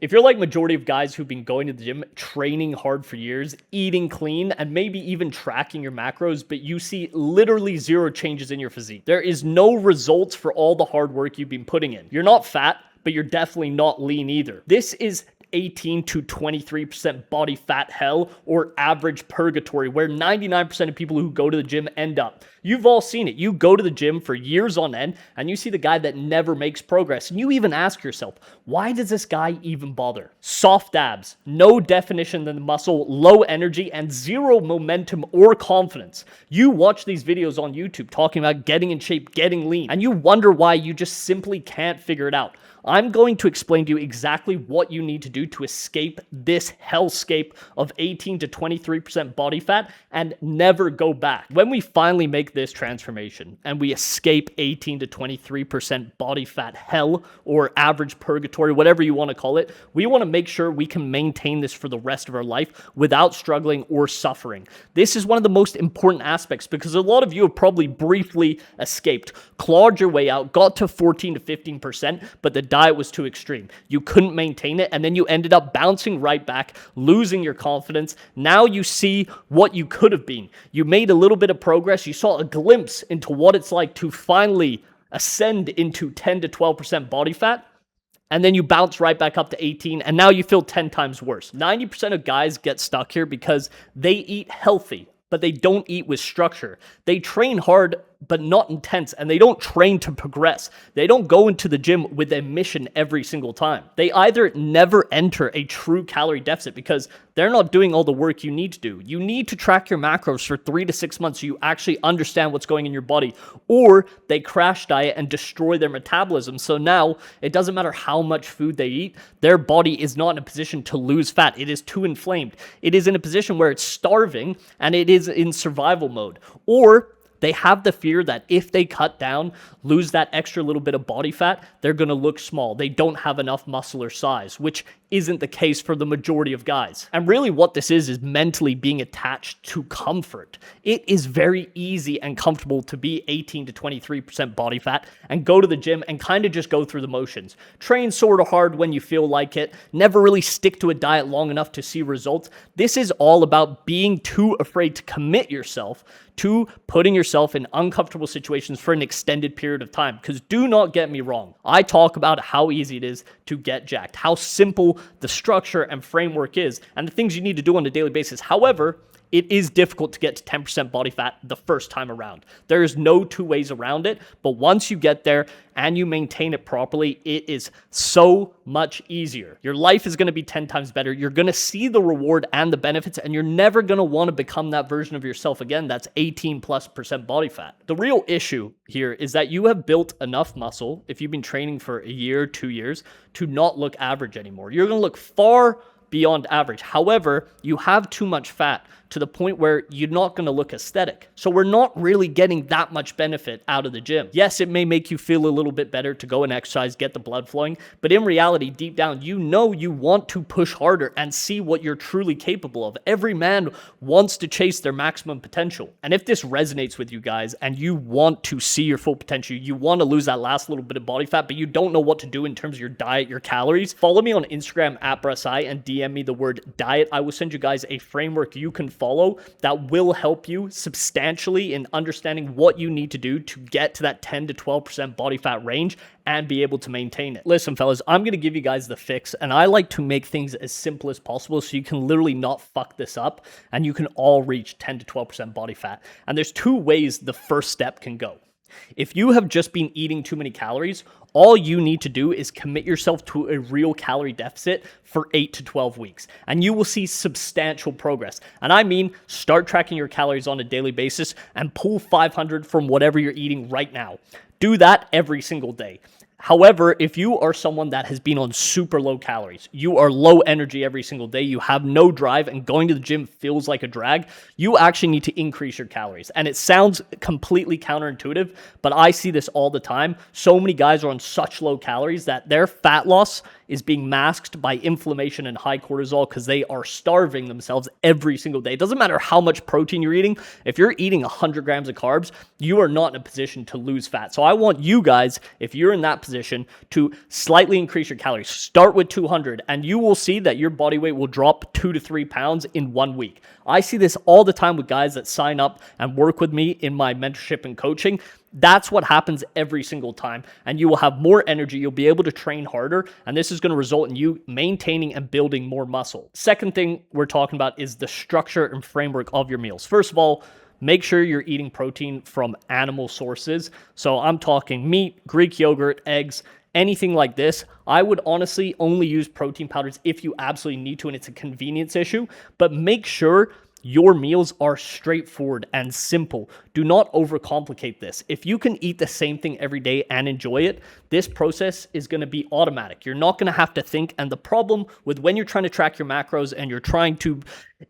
If you're like majority of guys who've been going to the gym, training hard for years, eating clean, and maybe even tracking your macros, but you see literally zero changes in your physique. There is no results for all the hard work you've been putting in. You're not fat, but you're definitely not lean either. This is 18 to 23% body fat hell, or average purgatory, where 99% of people who go to the gym end up. You've all seen it. You go to the gym for years on end and you see the guy that never makes progress. And you even ask yourself, why does this guy even bother? Soft abs, no definition in the muscle, low energy, and zero momentum or confidence. You watch these videos on YouTube talking about getting in shape, getting lean, and you wonder why you just simply can't figure it out. I'm going to explain to you exactly what you need to do to escape this hellscape of 18 to 23% body fat and never go back. When we finally make this transformation and we escape 18 to 23% body fat hell, or average purgatory, whatever you want to call it, we want to make sure we can maintain this for the rest of our life without struggling or suffering. This is one of the most important aspects, because a lot of you have probably briefly escaped, clawed your way out, got to 14 to 15%, but the diet was too extreme. You couldn't maintain it, and then you ended up bouncing right back, losing your confidence. Now you see what you could have been. You made a little bit of progress. You saw a glimpse into what it's like to finally ascend into 10 to 12% body fat, and then you bounce right back up to 18, and now you feel 10 times worse. 90% of guys get stuck here because they eat healthy, but they don't eat with structure. They train hard, but not intense, and they don't train to progress. They don't go into the gym with a mission every single time. They either never enter a true calorie deficit because they're not doing all the work you need to do. You need to track your macros for 3 to 6 months so you actually understand what's going in your body, or they crash diet and destroy their metabolism. So now it doesn't matter how much food they eat, their body is not in a position to lose fat. It is too inflamed. It is in a position where it's starving and it is in survival mode. Or they have the fear that if they cut down, lose that extra little bit of body fat, they're going to look small. They don't have enough muscle or size, which isn't the case for the majority of guys. And really what this is mentally being attached to comfort. It is very easy and comfortable to be 18 to 23% body fat and go to the gym and kind of just go through the motions. Train sort of hard when you feel like it, never really stick to a diet long enough to see results. This is all about being too afraid to commit yourself to putting yourself in uncomfortable situations for an extended period of time. Because do not get me wrong, I talk about how easy it is to get jacked, how simple the structure and framework is, and the things you need to do on a daily basis. However, it is difficult to get to 10% body fat the first time around. There is no two ways around it, but once you get there and you maintain it properly, it is so much easier. Your life is going to be 10 times better. You're going to see the reward and the benefits, and you're never going to want to become that version of yourself again that's 18+% body fat. The real issue here is that you have built enough muscle, if you've been training for a year, 2 years, to not look average anymore. You're going to look far beyond average. However, you have too much fat to the point where you're not going to look aesthetic. So we're not really getting that much benefit out of the gym. Yes, it may make you feel a little bit better to go and exercise, get the blood flowing, but in reality, deep down, you know you want to push harder and see what you're truly capable of. Every man wants to chase their maximum potential. And if this resonates with you guys and you want to see your full potential, you want to lose that last little bit of body fat, but you don't know what to do in terms of your diet, your calories, follow me on Instagram @BrussI and DM me the word diet. I will send you guys a framework you can follow that will help you substantially in understanding what you need to do to get to that 10 to 12% body fat range and be able to maintain it. Listen, fellas, I'm going to give you guys the fix, and I like to make things as simple as possible so you can literally not fuck this up and you can all reach 10 to 12% body fat. And there's 2 ways the first step can go. If you have just been eating too many calories, all you need to do is commit yourself to a real calorie deficit for 8 to 12 weeks, and you will see substantial progress. And I mean, start tracking your calories on a daily basis and pull 500 from whatever you're eating right now. Do that every single day. However, if you are someone that has been on super low calories, you are low energy every single day, you have no drive, and going to the gym feels like a drag, you actually need to increase your calories. And it sounds completely counterintuitive, but I see this all the time. So many guys are on such low calories that their fat loss is being masked by inflammation and high cortisol because they are starving themselves every single day. It doesn't matter how much protein you're eating. If you're eating 100 grams of carbs, you are not in a position to lose fat. So I want you guys, if you're in that position, position to slightly increase your calories. Start with 200 and you will see that your body weight will drop 2 to 3 pounds in 1 week. I see this all the time with guys that sign up and work with me in my mentorship and coaching. That's what happens every single time. And you will have more energy. You'll be able to train harder. And this is going to result in you maintaining and building more muscle. Second thing we're talking about is the structure and framework of your meals. First of all, make sure you're eating protein from animal sources. So I'm talking meat, Greek yogurt, eggs, anything like this. I would honestly only use protein powders if you absolutely need to and it's a convenience issue. But make sure your meals are straightforward and simple. Do not overcomplicate this. If you can eat the same thing every day and enjoy it, this process is going to be automatic. You're not going to have to think. And the problem with when you're trying to track your macros and you're trying to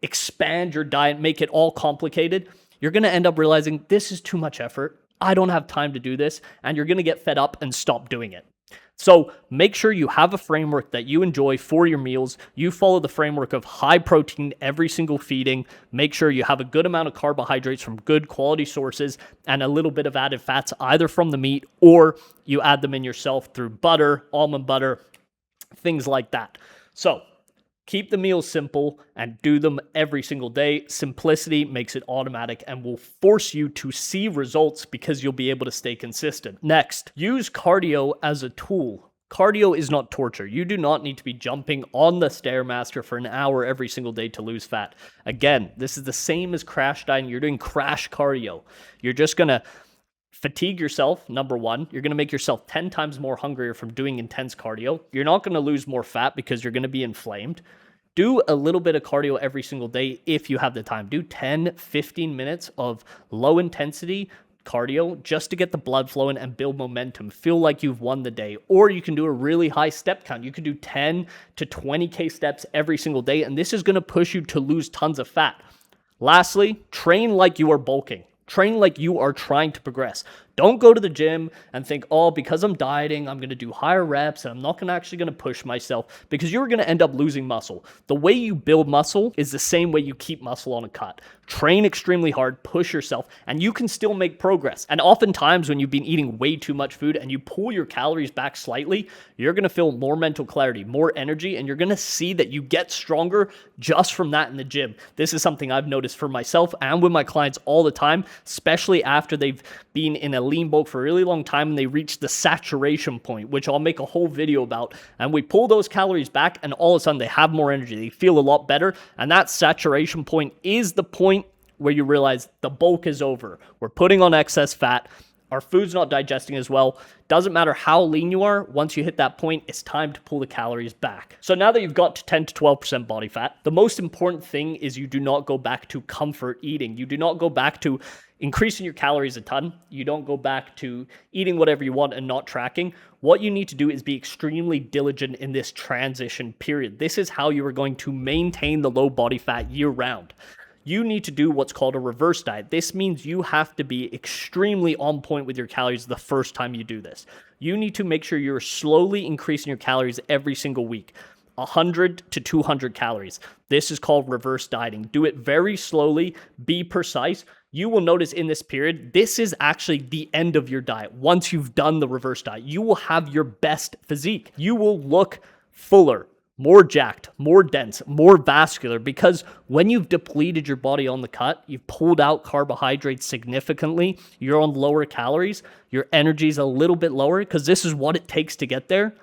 expand your diet, make it all complicated, you're going to end up realizing this is too much effort. I don't have time to do this. And you're going to get fed up and stop doing it. So make sure you have a framework that you enjoy for your meals. You follow the framework of high protein every single feeding. Make sure you have a good amount of carbohydrates from good quality sources and a little bit of added fats either from the meat or you add them in yourself through butter, almond butter, things like that. So keep the meals simple and do them every single day. Simplicity makes it automatic and will force you to see results because you'll be able to stay consistent. Next, use cardio as a tool. Cardio is not torture. You do not need to be jumping on the Stairmaster for an hour every single day to lose fat. Again, this is the same as crash dieting. You're doing crash cardio. You're just going to fatigue yourself, number one. You're going to make yourself 10 times more hungrier from doing intense cardio. You're not going to lose more fat because you're going to be inflamed. Do a little bit of cardio every single day if you have the time. Do 10, 15 minutes of low intensity cardio just to get the blood flowing and build momentum. Feel like you've won the day. Or you can do a really high step count. You can do 10 to 20K steps every single day, and this is going to push you to lose tons of fat. Lastly, train like you are bulking. Train like you are trying to progress. Don't go to the gym and think, oh, because I'm dieting, I'm going to do higher reps and I'm not actually going to push myself, because you're going to end up losing muscle. The way you build muscle is the same way you keep muscle on a cut. Train extremely hard, push yourself, and you can still make progress. And oftentimes when you've been eating way too much food and you pull your calories back slightly, you're going to feel more mental clarity, more energy, and you're going to see that you get stronger just from that in the gym. This is something I've noticed for myself and with my clients all the time, especially after they've been in a lean bulk for a really long time and they reach the saturation point, which I'll make a whole video about. And we pull those calories back and all of a sudden they have more energy. They feel a lot better. And that saturation point is the point where you realize the bulk is over. We're putting on excess fat. Our food's not digesting as well. Doesn't matter how lean you are, once you hit that point, it's time to pull the calories back. So now that you've got to 10 to 12% body fat, the most important thing is you do not go back to comfort eating. You do not go back to increasing your calories a ton. You don't go back to eating whatever you want and not tracking. What you need to do is be extremely diligent in this transition period. This is how you are going to maintain the low body fat year round. You need to do what's called a reverse diet. This means you have to be extremely on point with your calories the first time you do this. You need to make sure you're slowly increasing your calories every single week. 100 to 200 calories. This is called reverse dieting. Do it very slowly, be precise. You will notice in this period, this is actually the end of your diet. Once you've done the reverse diet, you will have your best physique. You will look fuller, more jacked, more dense, more vascular, because when you've depleted your body on the cut, you've pulled out carbohydrates significantly, you're on lower calories, your energy is a little bit lower because this is what it takes to get there.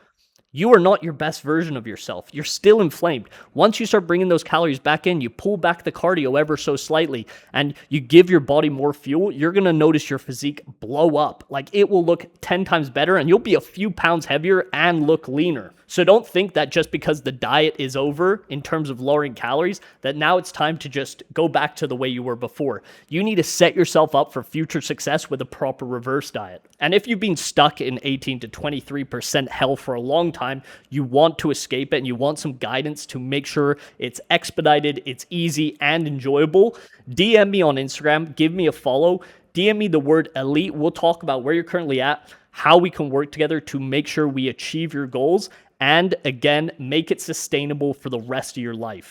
You are not your best version of yourself. You're still inflamed. Once you start bringing those calories back in, you pull back the cardio ever so slightly, and you give your body more fuel, you're going to notice your physique blow up. Like, it will look 10 times better, and you'll be a few pounds heavier and look leaner. So don't think that just because the diet is over in terms of lowering calories, that now it's time to just go back to the way you were before. You need to set yourself up for future success with a proper reverse diet. And if you've been stuck in 18 to 23% hell for a long time, you want to escape it and you want some guidance to make sure it's expedited, it's easy and enjoyable, DM me on Instagram, give me a follow, DM me the word elite. We'll talk about where you're currently at, how we can work together to make sure we achieve your goals, and again, make it sustainable for the rest of your life.